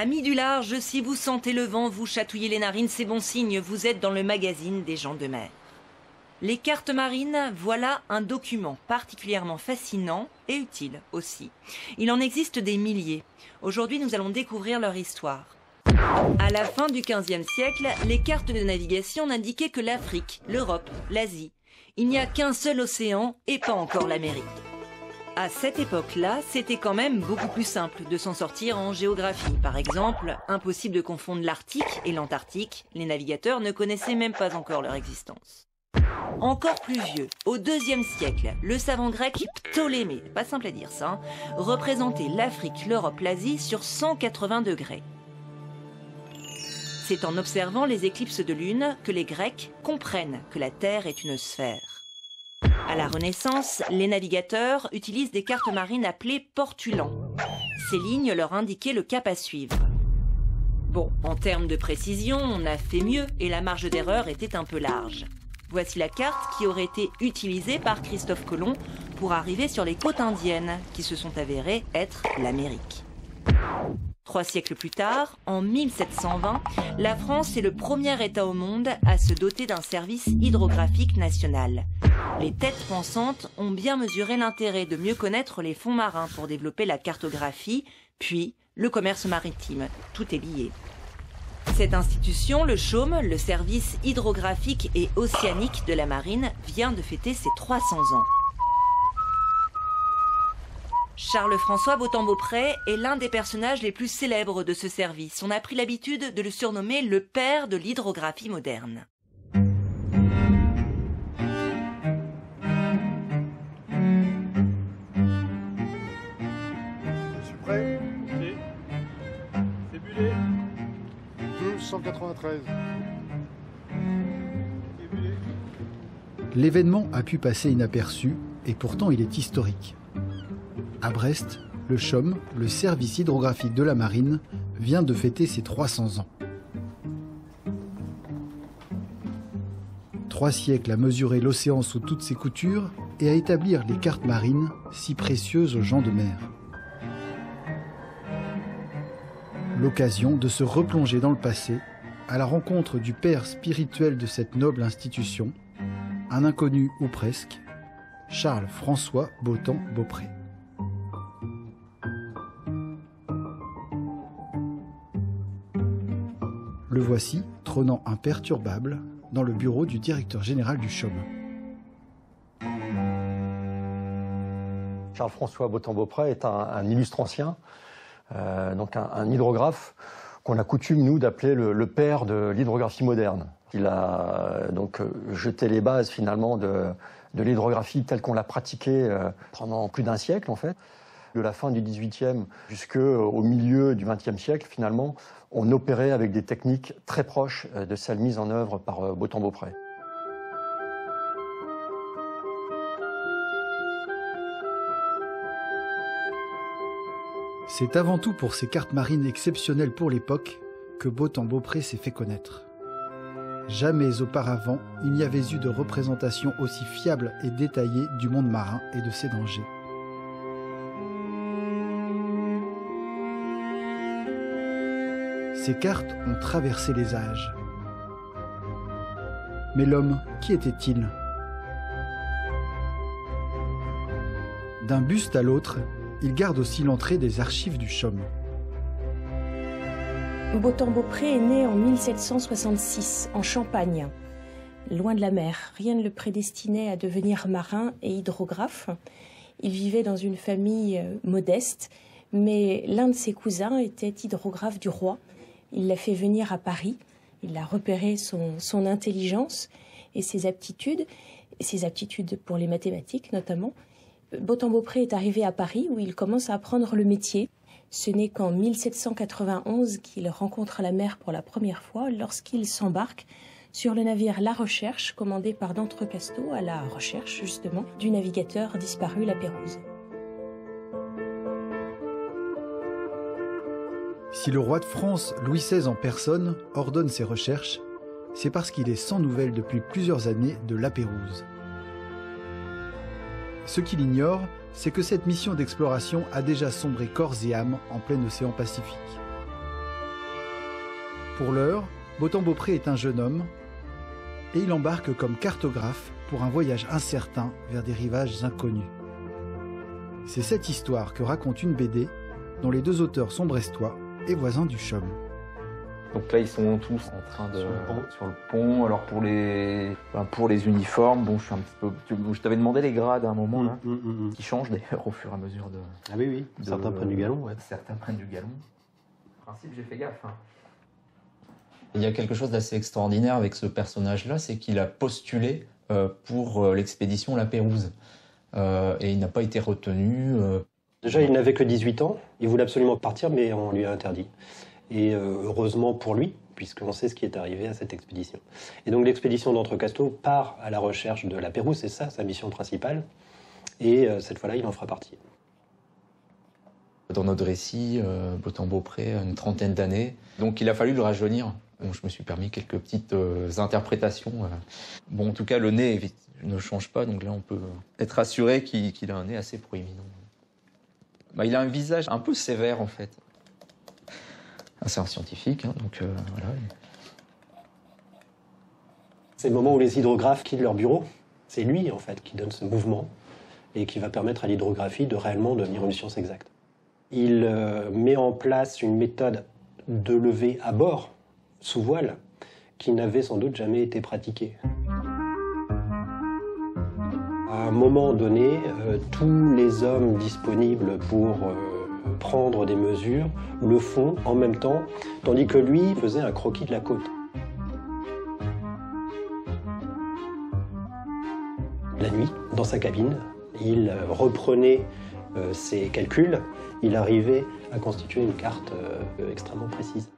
Amis du large, si vous sentez le vent vous chatouiller les narines, c'est bon signe, vous êtes dans le magazine des gens de mer. Les cartes marines, voilà un document particulièrement fascinant et utile aussi. Il en existe des milliers. Aujourd'hui, nous allons découvrir leur histoire. À la fin du XVe siècle, les cartes de navigation n'indiquaient que l'Afrique, l'Europe, l'Asie. Il n'y a qu'un seul océan et pas encore l'Amérique. À cette époque-là, c'était quand même beaucoup plus simple de s'en sortir en géographie. Par exemple, impossible de confondre l'Arctique et l'Antarctique. Les navigateurs ne connaissaient même pas encore leur existence. Encore plus vieux, au IIe siècle, le savant grec Ptolémée, pas simple à dire ça, représentait l'Afrique, l'Europe, l'Asie sur 180 degrés. C'est en observant les éclipses de lune que les Grecs comprennent que la Terre est une sphère. À la Renaissance, les navigateurs utilisent des cartes marines appelées portulans. Ces lignes leur indiquaient le cap à suivre. Bon, en termes de précision, on a fait mieux et la marge d'erreur était un peu large. Voici la carte qui aurait été utilisée par Christophe Colomb pour arriver sur les côtes indiennes, qui se sont avérées être l'Amérique. 3 siècles plus tard, en 1720, la France est le premier État au monde à se doter d'un service hydrographique national. Les têtes pensantes ont bien mesuré l'intérêt de mieux connaître les fonds marins pour développer la cartographie, puis le commerce maritime. Tout est lié. Cette institution, le CHOM, le service hydrographique et océanique de la marine, vient de fêter ses 300 ans. Charles-François Beautemps-Beaupré est l'un des personnages les plus célèbres de ce service. On a pris l'habitude de le surnommer le père de l'hydrographie moderne. Je suis prêt. C'est bulé. 293. L'événement a pu passer inaperçu et pourtant il est historique. À Brest, le CHOM, le service hydrographique de la marine, vient de fêter ses 300 ans. 3 siècles à mesurer l'océan sous toutes ses coutures et à établir les cartes marines si précieuses aux gens de mer. L'occasion de se replonger dans le passé à la rencontre du père spirituel de cette noble institution, un inconnu ou presque, Charles-François Beautemps-Beaupré. Le voici, trônant imperturbable, dans le bureau du directeur général du CHOM. Charles-François Beautemps-Beaupré est un illustre ancien, donc un hydrographe qu'on a coutume, nous, d'appeler le père de l'hydrographie moderne. Il a donc jeté les bases, finalement, de l'hydrographie telle qu'on l'a pratiquée pendant plus d'un siècle, en fait. De la fin du XVIIIe jusqu'au milieu du XXe siècle, finalement, on opérait avec des techniques très proches de celles mises en œuvre par Beautemps-Beaupré. C'est avant tout pour ces cartes marines exceptionnelles pour l'époque que Beautemps-Beaupré s'est fait connaître. Jamais auparavant, il n'y avait eu de représentation aussi fiable et détaillée du monde marin et de ses dangers. Ces cartes ont traversé les âges. Mais l'homme, qui était-il? D'un buste à l'autre, il garde aussi l'entrée des archives du CHOM. Beautemps-Beaupré est né en 1766, en Champagne, loin de la mer. Rien ne le prédestinait à devenir marin et hydrographe. Il vivait dans une famille modeste, mais l'un de ses cousins était hydrographe du roi. Il l'a fait venir à Paris, il a repéré son intelligence et ses aptitudes pour les mathématiques notamment. Beautemps-Beaupré est arrivé à Paris où il commence à apprendre le métier. Ce n'est qu'en 1791 qu'il rencontre la mer pour la première fois lorsqu'il s'embarque sur le navire La Recherche, commandé par d'Entrecasteaux à la recherche justement du navigateur disparu La Pérouse. Si le roi de France, Louis XVI en personne, ordonne ses recherches, c'est parce qu'il est sans nouvelles depuis plusieurs années de La Pérouse. Ce qu'il ignore, c'est que cette mission d'exploration a déjà sombré corps et âme en plein océan Pacifique. Pour l'heure, Botham-Beaupré est un jeune homme et il embarque comme cartographe pour un voyage incertain vers des rivages inconnus. C'est cette histoire que raconte une BD dont les deux auteurs sont brestois et voisins du CHUM. Donc là, ils sont tous en train de sur le pont. Alors pour les uniformes, bon, je suis un petit peu. Je t'avais demandé les grades à un moment là, qui changent d'ailleurs au fur et à mesure de. Ah oui. Certains prennent du galon. Ouais. Certains prennent du galon. En principe, j'ai fait gaffe. Hein. Il y a quelque chose d'assez extraordinaire avec ce personnage-là, c'est qu'il a postulé pour l'expédition La Pérouse. Et il n'a pas été retenu. Déjà, il n'avait que 18 ans. Il voulait absolument partir, mais on lui a interdit. Et heureusement pour lui, puisqu'on sait ce qui est arrivé à cette expédition. Et donc l'expédition d'Entrecasteaux part à la recherche de La Pérouse, c'est ça sa mission principale. Et cette fois-là, il en fera partie. Dans notre récit, Botham-Beaupré a une trentaine d'années. Donc il a fallu le rajeunir. Bon, je me suis permis quelques petites interprétations. Bon, en tout cas, le nez ne change pas, donc là, on peut être assuré qu'il a un nez assez proéminent. Bah, il a un visage un peu sévère, en fait. C'est un scientifique, hein, donc voilà. C'est le moment où les hydrographes quittent leur bureau. C'est lui, en fait, qui donne ce mouvement et qui va permettre à l'hydrographie de réellement devenir une science exacte. Il met en place une méthode de levée à bord, sous voile, qui n'avait sans doute jamais été pratiquée. À un moment donné, tous les hommes disponibles pour prendre des mesures le font en même temps, tandis que lui faisait un croquis de la côte. La nuit, dans sa cabine, il reprenait ses calculs, il arrivait à constituer une carte extrêmement précise.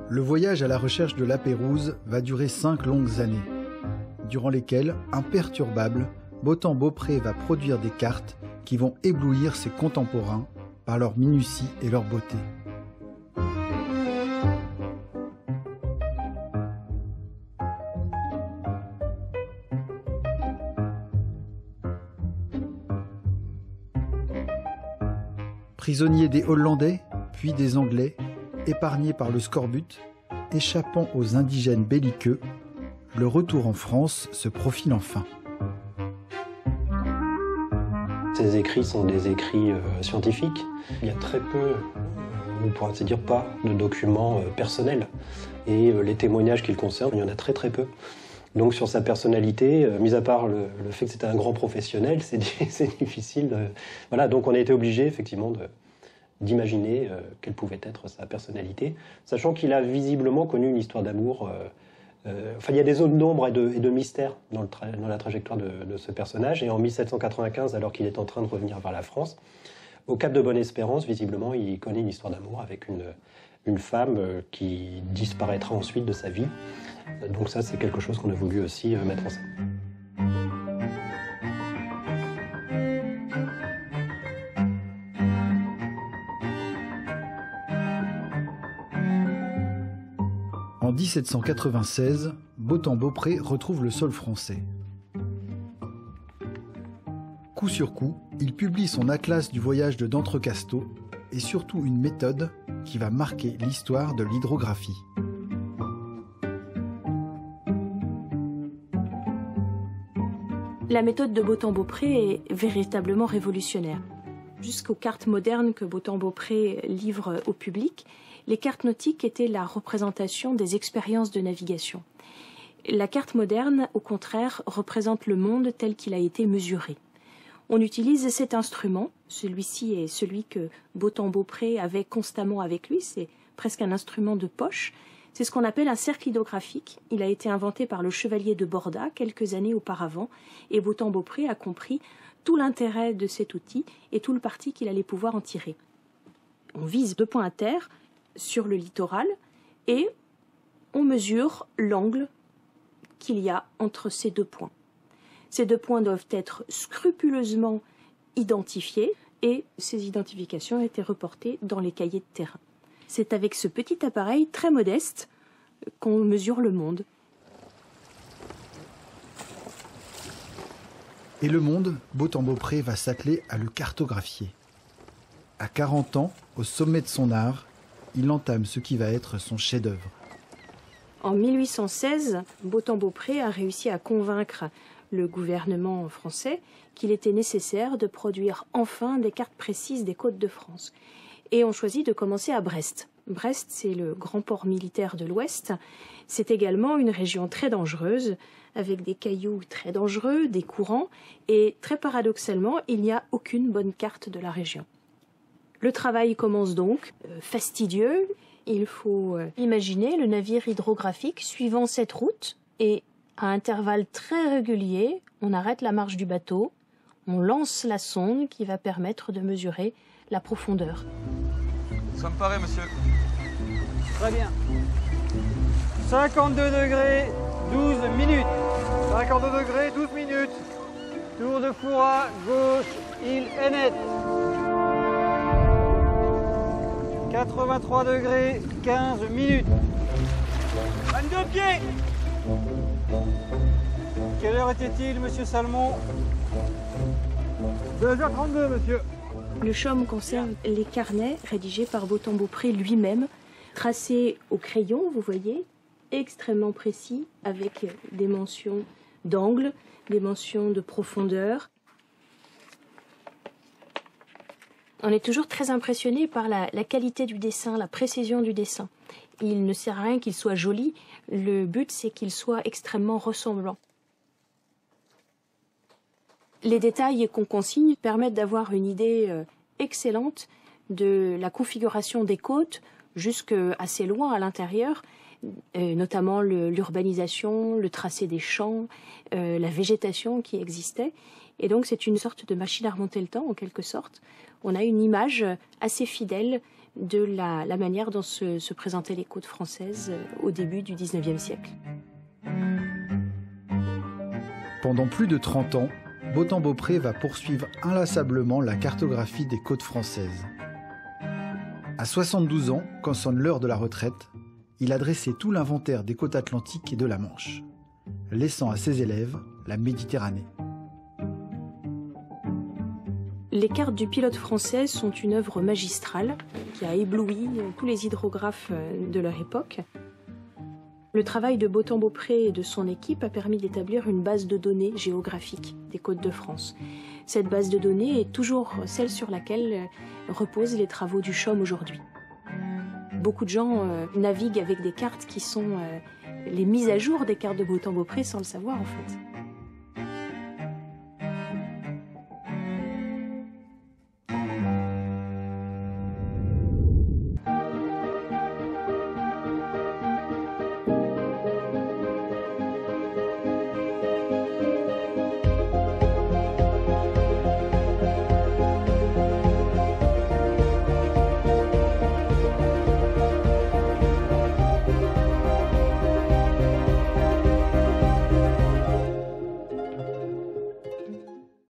Le voyage à la recherche de La Pérouse va durer 5 longues années, durant lesquelles, imperturbable, Botham-Beaupré va produire des cartes qui vont éblouir ses contemporains par leur minutie et leur beauté. Prisonnier des Hollandais, puis des Anglais, épargné par le scorbut, échappant aux indigènes belliqueux, le retour en France se profile enfin. Ces écrits sont des écrits scientifiques. Il y a très peu, on pourrait ainsi dire pas, de documents personnels. Et les témoignages qu'il concerne, il y en a très très peu. Donc sur sa personnalité, mis à part le fait que c'était un grand professionnel, c'est difficile. Voilà, donc on a été obligé effectivement d'imaginer quelle pouvait être sa personnalité, sachant qu'il a visiblement connu une histoire d'amour. Enfin, il y a des zones d'ombre et de mystère dans la trajectoire de ce personnage. Et en 1795, alors qu'il est en train de revenir vers la France, au Cap de Bonne-Espérance, visiblement, il connaît une histoire d'amour avec une femme qui disparaîtra ensuite de sa vie. Donc ça, c'est quelque chose qu'on a voulu aussi mettre en scène. En 1796, Botham-Beaupré retrouve le sol français. Coup sur coup, il publie son atlas du voyage de d'Entrecasteaux et surtout une méthode qui va marquer l'histoire de l'hydrographie. La méthode de Botham-Beaupré est véritablement révolutionnaire. Jusqu'aux cartes modernes que Botham-Beaupré livre au public, les cartes nautiques étaient la représentation des expériences de navigation. La carte moderne, au contraire, représente le monde tel qu'il a été mesuré. On utilise cet instrument, celui-ci est celui que Botham-Beaupré avait constamment avec lui, c'est presque un instrument de poche. C'est ce qu'on appelle un cercle hydrographique. Il a été inventé par le chevalier de Borda quelques années auparavant et Botham-Beaupré a compris tout l'intérêt de cet outil et tout le parti qu'il allait pouvoir en tirer. On vise 2 points à terre sur le littoral et on mesure l'angle qu'il y a entre ces 2 points. Ces 2 points doivent être scrupuleusement identifiés et ces identifications ont été reportées dans les cahiers de terrain. C'est avec ce petit appareil très modeste qu'on mesure le monde. Et le monde, Beautemps-Beaupré va s'atteler à le cartographier. À 40 ans, au sommet de son art, il entame ce qui va être son chef-d'œuvre. En 1816, Beautemps-Beaupré a réussi à convaincre le gouvernement français qu'il était nécessaire de produire enfin des cartes précises des côtes de France. Et on choisit de commencer à Brest. Brest, c'est le grand port militaire de l'Ouest. C'est également une région très dangereuse, avec des cailloux très dangereux, des courants, et très paradoxalement, il n'y a aucune bonne carte de la région. Le travail commence donc, fastidieux. Il faut imaginer le navire hydrographique suivant cette route, et à intervalles très réguliers, on arrête la marche du bateau, on lance la sonde qui va permettre de mesurer la profondeur. Nous sommes parés, monsieur. Très bien. 52 degrés, 12 minutes. 52 degrés, 12 minutes. Tour de Foura, gauche, île Hennet. 83 degrés, 15 minutes. 22 pieds. Quelle heure était-il, monsieur Salmon? 2h32, monsieur. Le CHOM conserve les carnets rédigés par Beautemps-Beaupré lui-même, tracés au crayon, vous voyez, extrêmement précis, avec des mentions d'angle, des mentions de profondeur. On est toujours très impressionné par la qualité du dessin, la précision du dessin. Il ne sert à rien qu'il soit joli, le but c'est qu'il soit extrêmement ressemblant. Les détails qu'on consigne permettent d'avoir une idée excellente de la configuration des côtes jusqu'à assez loin à l'intérieur, notamment l'urbanisation, le tracé des champs, la végétation qui existait. Et donc c'est une sorte de machine à remonter le temps en quelque sorte. On a une image assez fidèle de la manière dont se présentaient les côtes françaises au début du XIXe siècle. Pendant plus de 30 ans, Beautemps-Beaupré va poursuivre inlassablement la cartographie des côtes françaises. À 72 ans, quand sonne l'heure de la retraite, il a dressé tout l'inventaire des côtes atlantiques et de la Manche, laissant à ses élèves la Méditerranée. Les cartes du pilote français sont une œuvre magistrale qui a ébloui tous les hydrographes de leur époque. Le travail de Beautemps-Beaupré et de son équipe a permis d'établir une base de données géographique des côtes de France. Cette base de données est toujours celle sur laquelle reposent les travaux du CHOM aujourd'hui. Beaucoup de gens naviguent avec des cartes qui sont les mises à jour des cartes de Beautemps-Beaupré sans le savoir en fait.